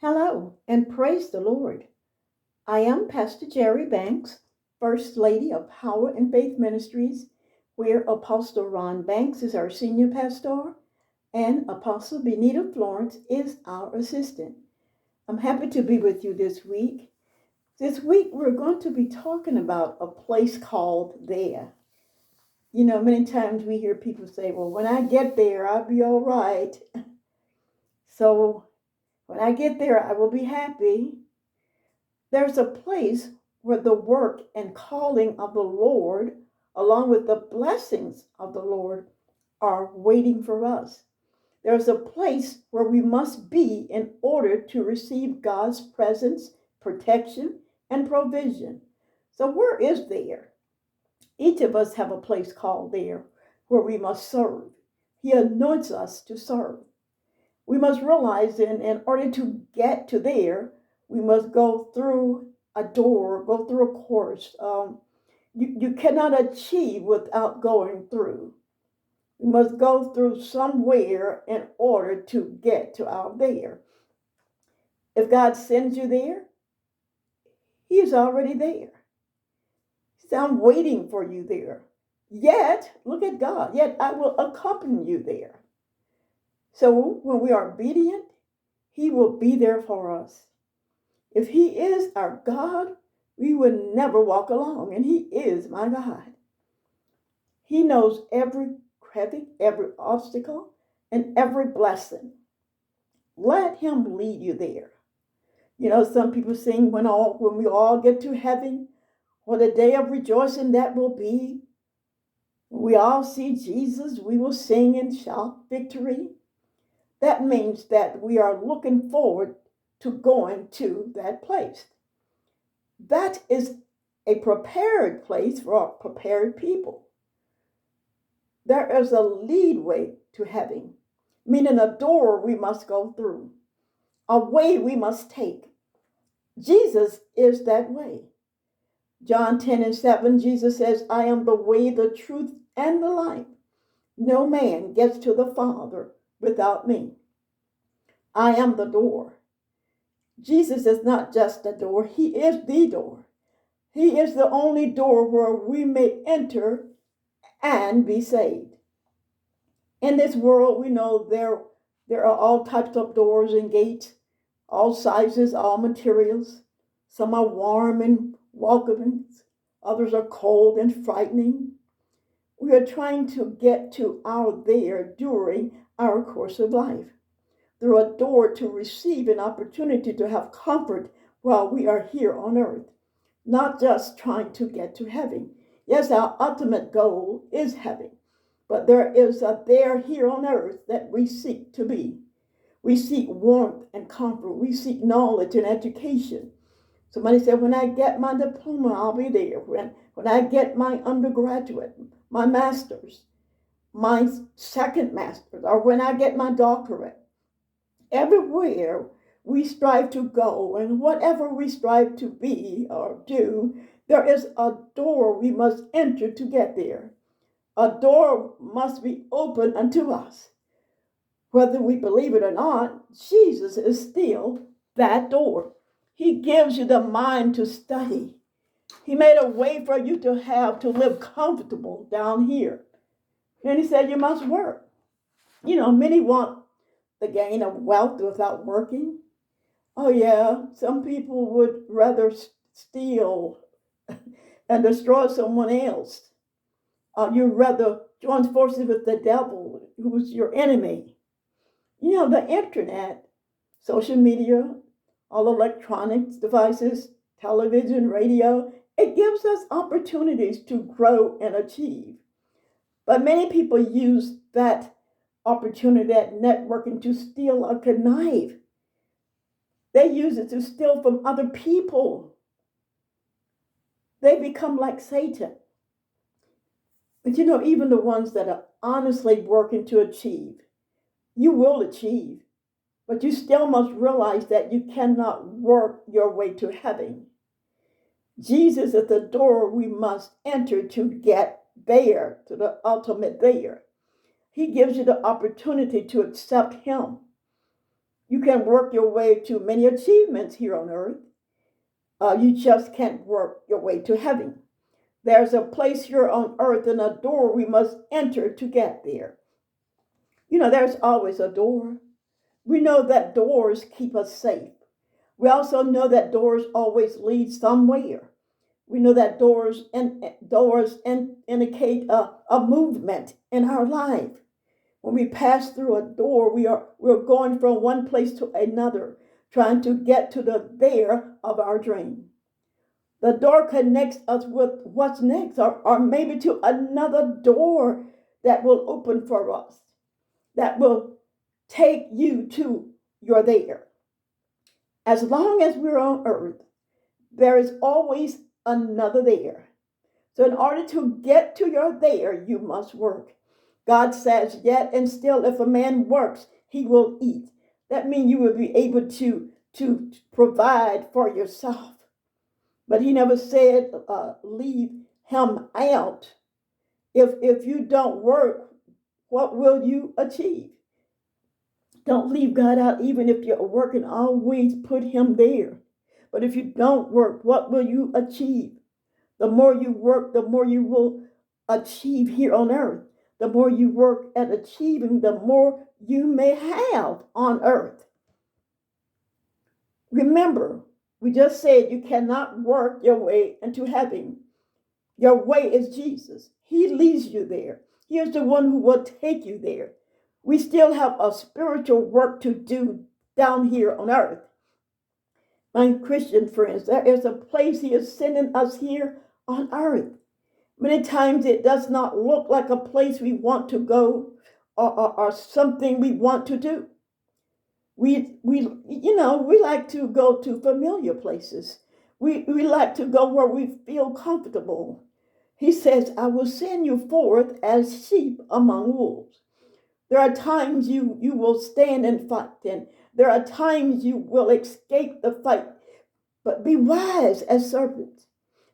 Hello and praise the Lord. I am Pastor Jerry Banks, First Lady of Power and Faith Ministries, where Apostle Ron Banks is our senior pastor and Apostle Benita Florence is our assistant. I'm happy to be with you this week. This week we're going to be talking about a place called there. Many times we hear people say, well, when I get there, I'll be all right. So when I get there, I will be happy. There's a place where the work and calling of the Lord, along with the blessings of the Lord, are waiting for us. There's a place where we must be in order to receive God's presence, protection, and provision. So where is there? Each of us have a place called there where we must serve. He anoints us to serve. We must realize that in order to get to there, we must go through a door, go through a course. You cannot achieve without going through. We must go through somewhere in order to get to out there. If God sends you there, He is already there. He said, I'm waiting for you there. Yet, look at God, yet I will accompany you there. So when we are obedient, He will be there for us. If He is our God, we would never walk alone, and He is my God. He knows every crevice, every obstacle, and every blessing. Let Him lead you there. Some people sing when we all get to heaven, what a day of rejoicing that will be. When we all see Jesus, we will sing and shout victory. That means that we are looking forward to going to that place. That is a prepared place for prepared people. There is a leadway to heaven, meaning a door we must go through, a way we must take. Jesus is that way. John 10:7, Jesus says, I am the way, the truth, and the life. No man gets to the Father without me. I am the door. Jesus is not just a door, He is the door. He is the only door where we may enter and be saved. In this world, we know there are all types of doors and gates, all sizes, all materials. Some are warm and welcoming, others are cold and frightening. We are trying to get to our there during our course of life, through a door to receive an opportunity to have comfort while we are here on earth, not just trying to get to heaven. Yes, our ultimate goal is heaven, but there is a there here on earth that we seek to be. We seek warmth and comfort. We seek knowledge and education. Somebody said, when I get my diploma, I'll be there. When I get my undergraduate, my master's, my second master's, or when I get my doctorate. Everywhere we strive to go and whatever we strive to be or do, there is a door we must enter to get there. A door must be open unto us. Whether we believe it or not, Jesus is still that door. He gives you the mind to study. He made a way for you to live comfortable down here. And He said you must work. Many want the gain of wealth without working. Oh yeah, some people would rather steal and destroy someone else. You'd rather join forces with the devil, who's your enemy. The internet, social media, all electronics devices, television, radio, it gives us opportunities to grow and achieve. But many people use that opportunity, that networking, to steal or connive. They use it to steal from other people. They become like Satan. But even the ones that are honestly working to achieve, you will achieve. But you still must realize that you cannot work your way to heaven. Jesus is the door we must enter to get there, to the ultimate there. He gives you the opportunity to accept Him. You can work your way to many achievements here on earth. You just can't work your way to heaven. There's a place here on earth and a door we must enter to get there. There's always a door. We know that doors keep us safe. We also know that doors always lead somewhere. We know that doors indicate a movement in our life. When we pass through a door, we're going from one place to another, trying to get to the there of our dream. The door connects us with what's next, or maybe to another door that will open for us, that will take you to your there. As long as we're on earth, there is always another there. So in order to get to your there, you must work. God says, yet and still, if a man works, he will eat. That means you will be able to provide for yourself. But he never said, leave him out. If you don't work, what will you achieve? Don't leave God out, even if you're working. Always put him there. But if you don't work, what will you achieve? The more you work, the more you will achieve here on earth. The more you work at achieving, the more you may have on earth. Remember, we just said you cannot work your way into heaven. Your way is Jesus. He leads you there. He is the one who will take you there. We still have a spiritual work to do down here on earth. My Christian friends, there is a place he is sending us here on earth. Many times it does not look like a place we want to go or something we want to do. We like to go to familiar places. We like to go where we feel comfortable. He says, I will send you forth as sheep among wolves. There are times you will stand and fight, and there are times you will escape the fight. But be wise as serpents.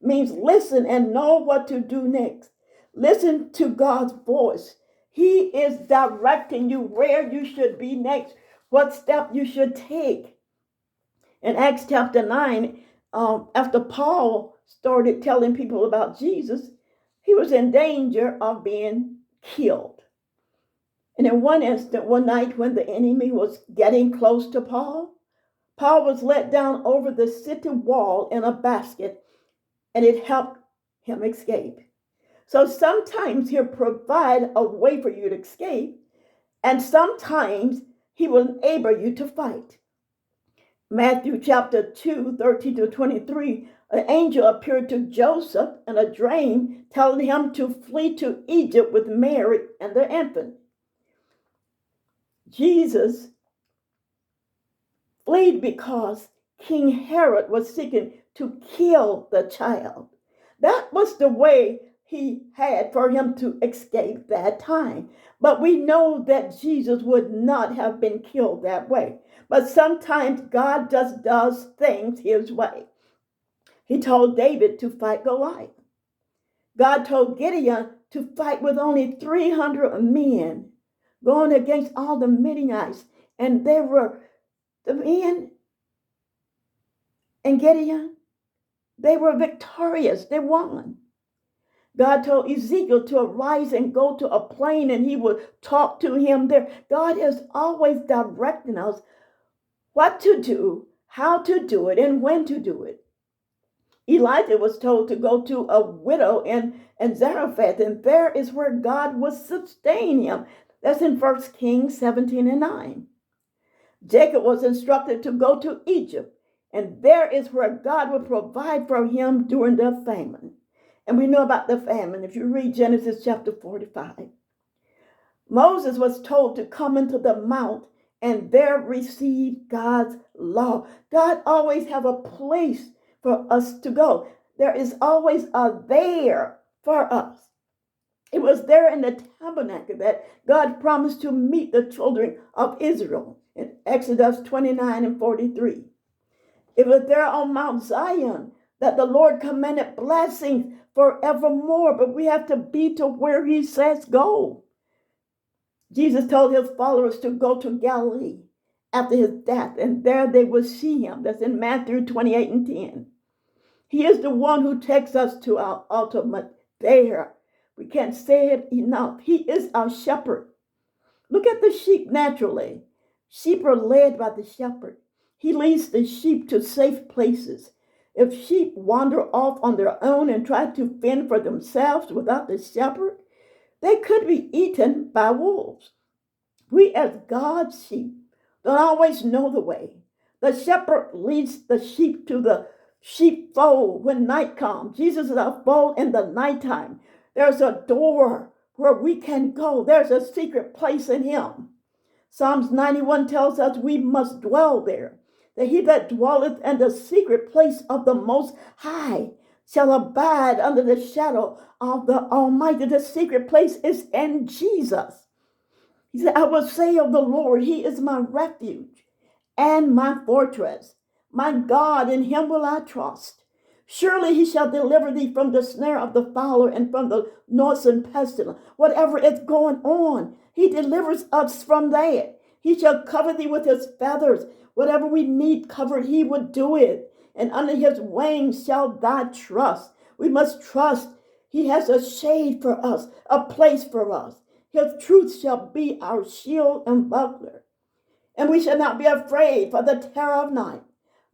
Means listen and know what to do next. Listen to God's voice. He is directing you where you should be next, what step you should take. In Acts chapter 9, after Paul started telling people about Jesus, he was in danger of being killed. And in one instant, one night when the enemy was getting close to Paul was let down over the city wall in a basket, and it helped him escape. So sometimes he'll provide a way for you to escape, and sometimes he will enable you to fight. Matthew chapter 2, 13 to 23, an angel appeared to Joseph in a dream, telling him to flee to Egypt with Mary and the infant. Jesus fled because King Herod was seeking to kill the child. That was the way he had for him to escape that time. But we know that Jesus would not have been killed that way. But sometimes God just does things his way. He told David to fight Goliath. God told Gideon to fight with only 300 men, going against all the Midianites. And they were the men and Gideon, they were victorious. They won. God told Ezekiel to arise and go to a plain, and he would talk to him there. God is always directing us what to do, how to do it, and when to do it. Elijah was told to go to a widow in Zarephath, and there is where God would sustain him. That's in 1 Kings 17 and 9. Jacob was instructed to go to Egypt, and there is where God will provide for him during the famine. And we know about the famine if you read Genesis chapter 45. Moses was told to come into the mount and there receive God's law. God always have a place for us to go. There is always a there for us. It was there in the tabernacle that God promised to meet the children of Israel in Exodus 29 and 43. It was there on Mount Zion that the Lord commanded blessings forevermore, but we have to be to where he says go. Jesus told his followers to go to Galilee, after his death, and there they will see him. That's in Matthew 28 and 10. He is the one who takes us to our ultimate there. We can't say it enough. He is our shepherd. Look at the sheep naturally. Sheep are led by the shepherd. He leads the sheep to safe places. If sheep wander off on their own and try to fend for themselves without the shepherd, they could be eaten by wolves. We as God's sheep don't always know the way. The shepherd leads the sheep to the sheepfold when night comes. Jesus is our fold in the nighttime. There's a door where we can go. There's a secret place in him. Psalms 91 tells us we must dwell there. That he that dwelleth in the secret place of the Most High shall abide under the shadow of the Almighty. The secret place is in Jesus. He said, I will say of the Lord, he is my refuge and my fortress. My God, in him will I trust. Surely he shall deliver thee from the snare of the fowler and from the noisome pestilence. Whatever is going on, he delivers us from that. He shall cover thee with his feathers. Whatever we need covered, he would do it. And under his wings shall thy trust. We must trust. He has a shade for us, a place for us. His truth shall be our shield and buckler. And we shall not be afraid for the terror of night,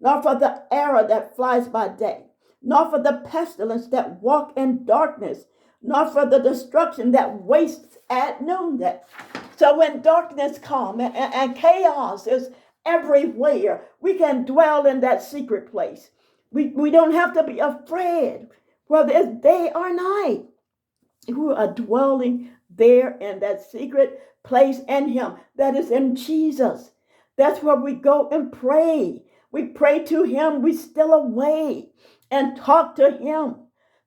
nor for the arrow that flies by day, nor for the pestilence that walk in darkness, nor for the destruction that wastes at noonday. So when darkness comes and chaos is everywhere, we can dwell in that secret place. We don't have to be afraid whether it's day or night. We are dwelling there in that secret place in him that is in Jesus. That's where we go and pray. We pray to him. We steal away and talk to him.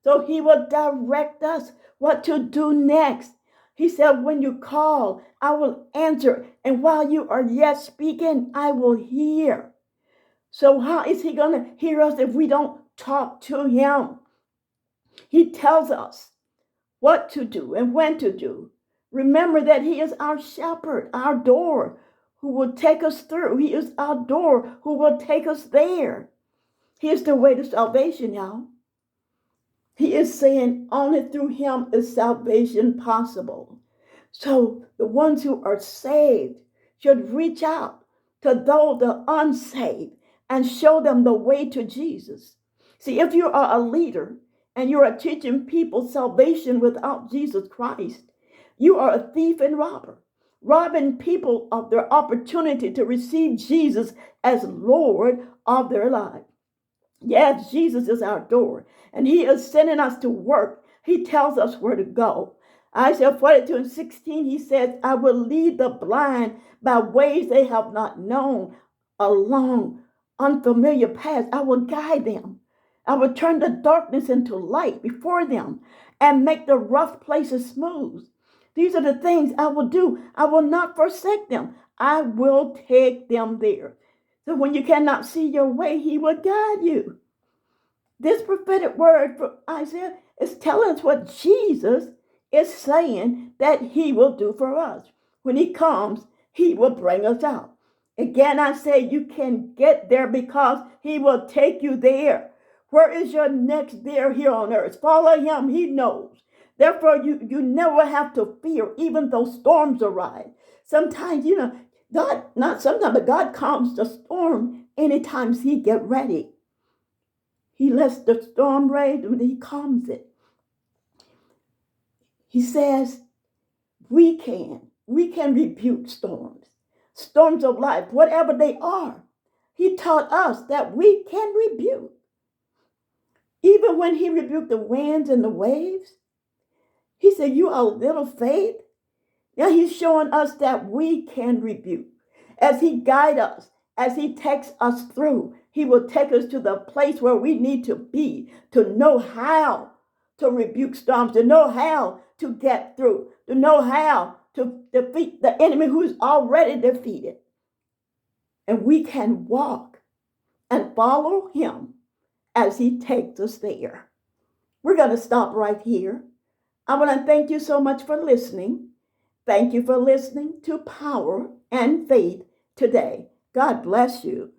So he will direct us what to do next. He said, when you call, I will answer. And while you are yet speaking, I will hear. So how is he going to hear us if we don't talk to him? He tells us what to do and when to do. Remember that he is our shepherd, our door, who will take us through. He is our door who will take us there. He is the way to salvation, y'all. He is saying only through him is salvation possible. So the ones who are saved should reach out to those the unsaved and show them the way to Jesus. See, if you are a leader and you are teaching people salvation without Jesus Christ, you are a thief and robber, robbing people of their opportunity to receive Jesus as Lord of their lives. Yes, Jesus is our door, and he is sending us to work. He tells us where to go. Isaiah 42 and 16, he says, I will lead the blind by ways they have not known, along unfamiliar paths. I will guide them. I will turn the darkness into light before them and make the rough places smooth. These are the things I will do. I will not forsake them. I will take them there. So when you cannot see your way, he will guide you. This prophetic word from Isaiah is telling us what Jesus is saying that he will do for us. When he comes, he will bring us out. Again, I say you can get there because he will take you there. Where is your next there here on earth? Follow him. He knows. Therefore, you never have to fear, even though storms arise. Sometimes, God, not sometimes, but God calms the storm anytime he get ready. He lets the storm rage and he calms it. He says, we can rebuke storms of life, whatever they are. He taught us that we can rebuke. Even when he rebuked the winds and the waves, he said, you are little faith. Now he's showing us that we can rebuke. As he guides us, as he takes us through, he will take us to the place where we need to be, to know how to rebuke storms, to know how to get through, to know how to defeat the enemy who's already defeated. And we can walk and follow him as he takes us there. We're going to stop right here. I want to thank you so much for listening. Thank you for listening to Power and Faith today. God bless you.